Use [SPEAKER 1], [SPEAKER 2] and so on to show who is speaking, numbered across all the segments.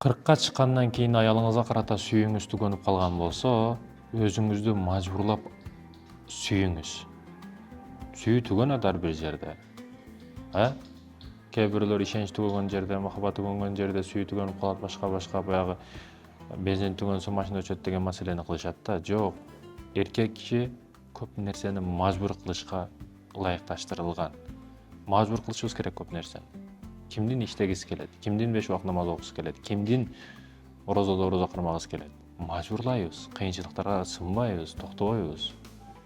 [SPEAKER 1] Кыркка чыккандан кийин аялыңызга карата сүйүүңүз түгөнүп калган болсо, өзүңүздү мажбурлап сүйүңүз. Сүйүү түгөнөт ар бир жерде. Кээ бирөөлөр ишенич түгөнгөн жерде, махабат түгөнгөн жерде сүйүү түгөнүп калат, башка баягы бензин түгөнсө машина өчөт деген маселени кылышат да. Жок. Эркек киши көп нерсени мажбур кылышка ылайыкташтырылган. Мажбур кылышыбыз керек көп нерсени. Кимдин иштегиси келет, кимдин 5 убак намаз окугусу келет, кимдин орозодо орозо кармагысы келет. Мажбурлайбыз, кыйынчылыктарга сынбайбыз, токтобойбуз.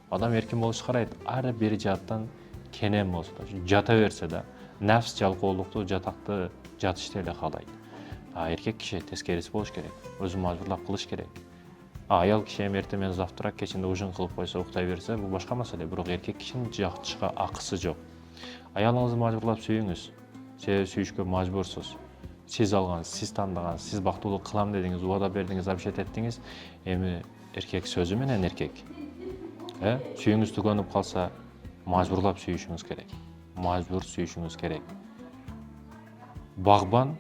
[SPEAKER 1] Адам эркин болушу карайт, ар бир жааттан кенен болсо да, жата берсе да, нафс жалкоолукту, жатакты жатышты эле каалайт. Эркек киши тескериси болуш керек, өзүн мажбурлап кылыш керек. Аял киши эми эртең менен завтрак, кечинде ужин кылып койсо, уктай берсе, бул башка маселе. Бирок эркек кишинин жатышка акысы жок. Аялыңызды мажбурлап сүйүңүз. Себеби сүйүшкө мажбурсуз. Сиз алган, сиз тандаган, сиз бактылуу кылам дедиңиз, убада бердиңиз, абшет эттиңиз. Эми эркек сөзү менен эркек. Сүйүүңүз түгөнүп калса, мажбурлап сүйүшүңүз керек. Мажбур сүйүшүңүз керек. Багбан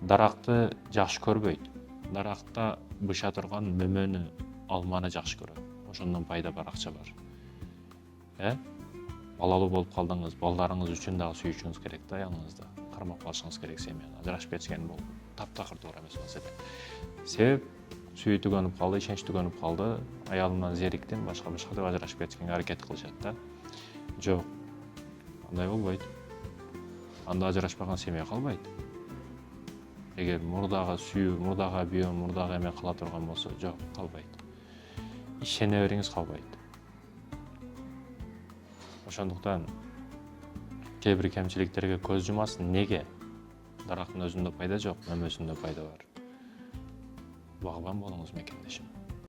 [SPEAKER 1] даракты жакшы көрбөйт. Даракта быша турган мөмөнү, алманы жакшы көрөт. Ошондон пайда бар, акча бар. Балалуу болуп калдыңыз, балдарыңыз үчүн дагы сүйүшүңүз керек да, аялыңызды. Кармап калышыңыз керек семьяны. Ажырашып кетишкен бул таптакыр туура эмес маселе. Себеп сүйүү түгөнүп калды, ишенич түгөнүп калды, аялымдан зериктим, башка деп ажырашып кетишкенге аракет кылышат да. Жок. Андай болбойт. Анда ажырашпаган семья калбайт. Эгер мурдагы сүйүү, мурдагы объем, мурдагы эме кала турган болсо, жок, калбайт. Ишене бериңиз, калбайт. Ошондуктан кээ бир кемчиликтерге көз жумасын. Неге? Дарактын өзүндө пайда жок, мөмөсүндө пайда бар. Багбан болуңуз, мекендешим.